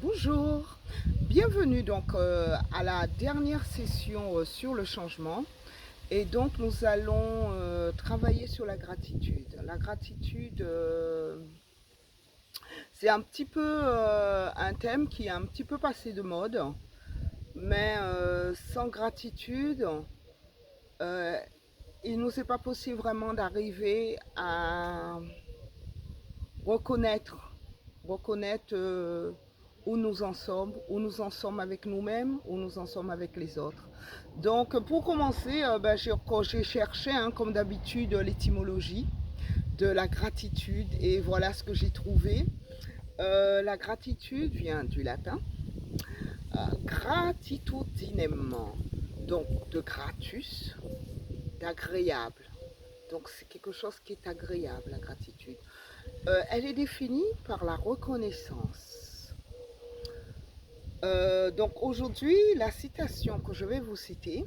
Bonjour, bienvenue donc à la dernière session sur le changement et donc nous allons travailler sur la gratitude. La gratitude, c'est un petit peu un thème qui est un petit peu passé de mode, mais sans gratitude, euh, il nous est pas possible vraiment d'arriver à reconnaître, reconnaître où nous en sommes avec nous-mêmes, où nous en sommes avec les autres. Donc pour commencer, j'ai cherché, hein, comme d'habitude, l'étymologie de la gratitude et voilà ce que j'ai trouvé. La gratitude vient du latin gratitudinem, donc de gratus, d'agréable. Donc c'est quelque chose qui est agréable, la gratitude. Elle est définie par la reconnaissance. Donc aujourd'hui, la citation que je vais vous citer,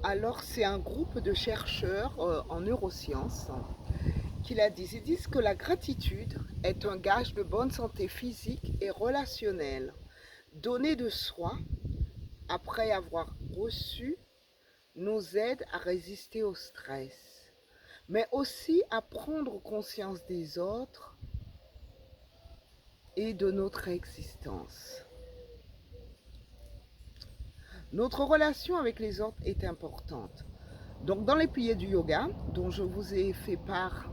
alors c'est un groupe de chercheurs en neurosciences qui l'a dit. Ils disent que la gratitude est un gage de bonne santé physique et relationnelle. Donner de soi après avoir reçu nous aide à résister au stress, mais aussi à prendre conscience des autres et de notre existence. Notre relation avec les autres est importante. Donc dans les piliers du yoga, dont je vous ai fait part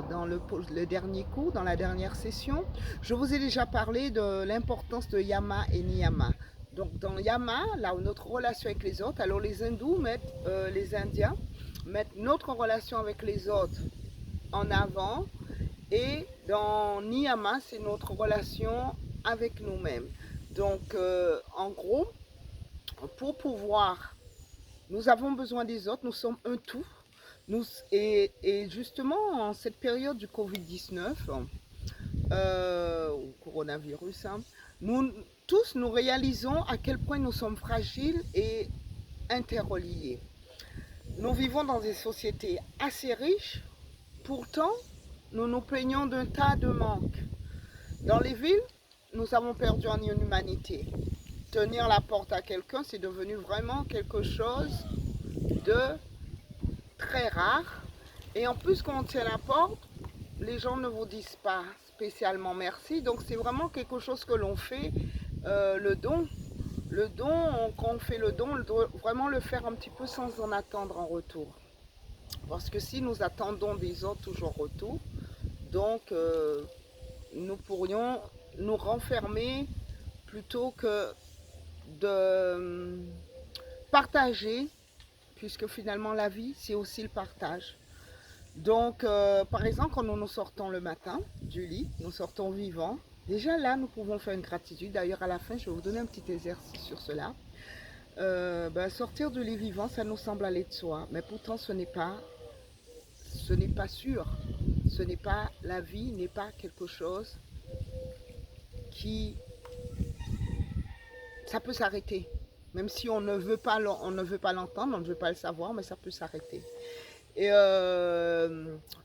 dans le dernier cours, dans la dernière session, je vous ai déjà parlé de l'importance de yama et niyama. Donc dans yama, là où notre relation avec les autres, alors les hindous mettent, les indiens mettent notre relation avec les autres en avant, et dans niyama, c'est notre relation avec nous-mêmes. Donc en gros, pour pouvoir, nous avons besoin des autres, nous sommes un tout. Et justement, en cette période du Covid-19, ou coronavirus, hein, nous tous, nous réalisons à quel point nous sommes fragiles et interreliés. Nous vivons dans des sociétés assez riches, pourtant, nous nous plaignons d'un tas de manques. Dans les villes, nous avons perdu en humanité. Tenir la porte à quelqu'un, c'est devenu vraiment quelque chose de très rare. Et en plus, quand on tient la porte, les gens ne vous disent pas spécialement merci. Donc c'est vraiment quelque chose que l'on fait, le don. Le don, quand on fait le don, on doit vraiment le faire un petit peu sans en attendre en retour. Parce que si nous attendons des autres toujours en retour, donc nous pourrions nous renfermer plutôt que de partager, puisque finalement la vie, c'est aussi le partage. Donc, par exemple, quand nous sortons le matin du lit, nous sortons vivants. Déjà là, nous pouvons faire une gratitude. D'ailleurs, à la fin, je vais vous donner un petit exercice sur cela. Sortir du lit vivant, ça nous semble aller de soi, mais pourtant, ce n'est pas sûr. Ce n'est pas, la vie n'est pas quelque chose qui, ça peut s'arrêter. Même si on ne veut pas l'entendre, on ne veut pas le savoir, mais ça peut s'arrêter. Et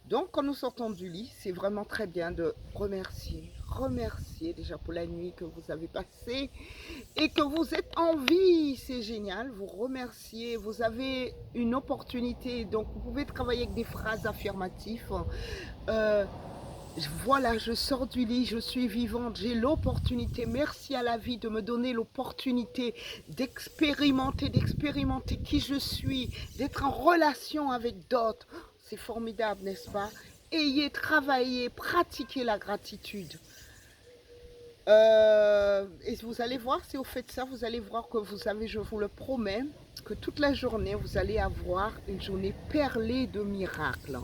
donc, quand nous sortons du lit, c'est vraiment très bien de remercier. Remercier déjà pour la nuit que vous avez passée et que vous êtes en vie. C'est génial. Vous remerciez. Vous avez une opportunité. Donc, vous pouvez travailler avec des phrases affirmatives. Euh, voilà, je sors du lit, je suis vivante, j'ai l'opportunité, merci à la vie de me donner l'opportunité d'expérimenter qui je suis, d'être en relation avec d'autres. C'est formidable, n'est-ce pas? Ayez travaillé, pratiquez la gratitude. Et vous allez voir, si vous faites ça, vous allez voir que vous avez, je vous le promets, que toute la journée, vous allez avoir une journée perlée de miracles.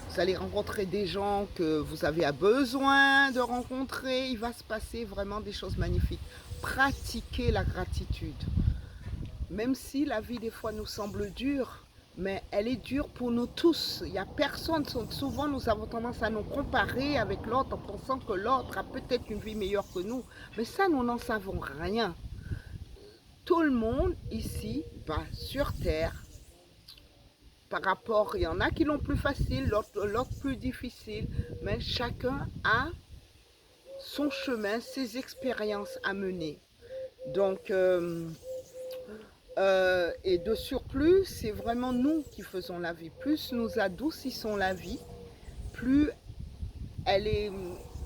Vous allez rencontrer des gens que vous avez besoin de rencontrer. Il va se passer vraiment des choses magnifiques. Pratiquez la gratitude. Même si la vie des fois nous semble dure, mais elle est dure pour nous tous. Il n'y a personne, souvent nous avons tendance à nous comparer avec l'autre en pensant que l'autre a peut-être une vie meilleure que nous. Mais ça, nous n'en savons rien. Tout le monde ici, sur Terre, par rapport, il y en a qui l'ont plus facile, l'autre plus difficile, mais chacun a son chemin, ses expériences à mener. Donc, et de surplus, c'est vraiment nous qui faisons la vie. Plus nous adoucissons la vie, plus elle est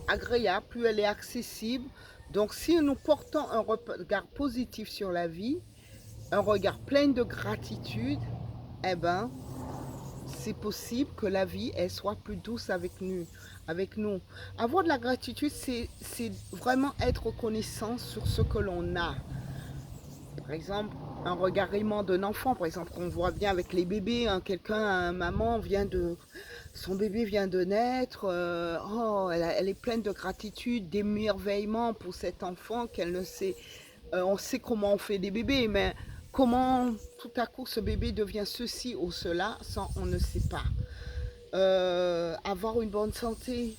agréable, plus elle est accessible. Donc si nous portons un regard positif sur la vie, un regard plein de gratitude, eh ben, c'est possible que la vie elle soit plus douce avec nous. Avoir de la gratitude, c'est vraiment être reconnaissant sur ce que l'on a. Par exemple, un regard aimant d'un enfant, par exemple, on voit bien avec les bébés, hein, quelqu'un, maman son bébé vient de naître, oh, elle est pleine de gratitude, d'émerveillement pour cet enfant qu'elle ne sait. On sait comment on fait des bébés, mais comment tout à coup ce bébé devient ceci ou cela, ça on ne sait pas. Avoir une bonne santé,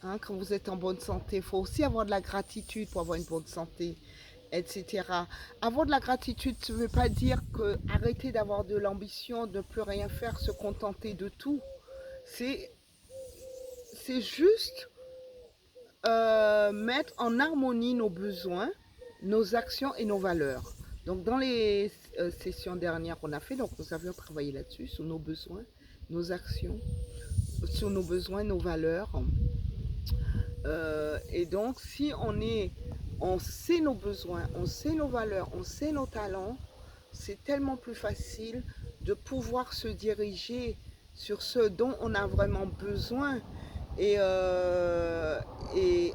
hein, quand vous êtes en bonne santé, il faut aussi avoir de la gratitude pour avoir une bonne santé, etc. Avoir de la gratitude, ça ne veut pas dire que arrêter d'avoir de l'ambition, de ne plus rien faire, se contenter de tout. C'est juste mettre en harmonie nos besoins, nos actions et nos valeurs. Donc dans les sessions dernières qu'on a fait, donc nous avions travaillé là-dessus, sur nos besoins, nos actions, sur nos besoins, nos valeurs. Et donc si on sait nos besoins, on sait nos valeurs, on sait nos talents, c'est tellement plus facile de pouvoir se diriger sur ce dont on a vraiment besoin. Et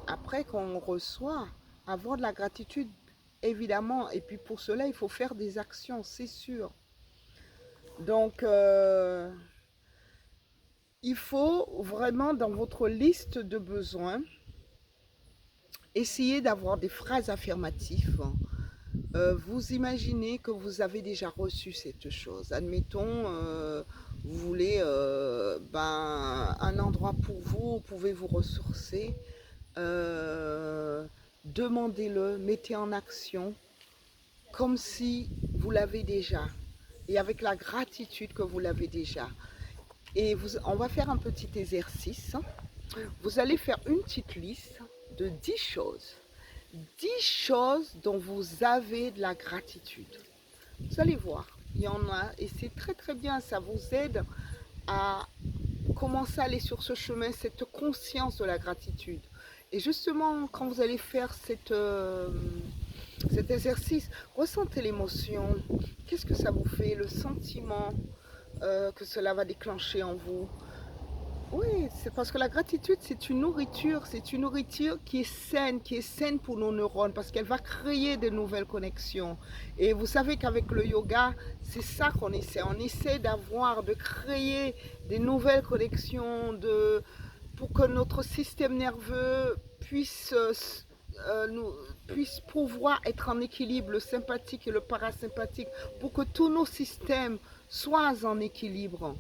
après, quand on reçoit, avoir de la gratitude, évidemment. Et puis pour cela, il faut faire des actions, c'est sûr. Donc, il faut vraiment, dans votre liste de besoins, essayer d'avoir des phrases affirmatives. Vous imaginez que vous avez déjà reçu cette chose. Admettons, vous voulez un endroit pour vous, vous pouvez vous ressourcer. Demandez-le, mettez en action comme si vous l'avez déjà et avec la gratitude que vous l'avez déjà. Et on va faire un petit exercice. Vous allez faire une petite liste de 10 choses. 10 choses dont vous avez de la gratitude. Vous allez voir, il y en a et c'est très très bien, ça vous aide à commencer à aller sur ce chemin, cette conscience de la gratitude. Et justement, quand vous allez faire cet exercice, ressentez l'émotion. Qu'est-ce que ça vous fait, le sentiment que cela va déclencher en vous? Oui, c'est parce que la gratitude, c'est une nourriture qui est saine pour nos neurones, parce qu'elle va créer de nouvelles connexions. Et vous savez qu'avec le yoga, c'est ça qu'on essaie. On essaie de créer des nouvelles connexions, pour que notre système nerveux puisse pouvoir être en équilibre, le sympathique et le parasympathique, pour que tous nos systèmes soient en équilibre.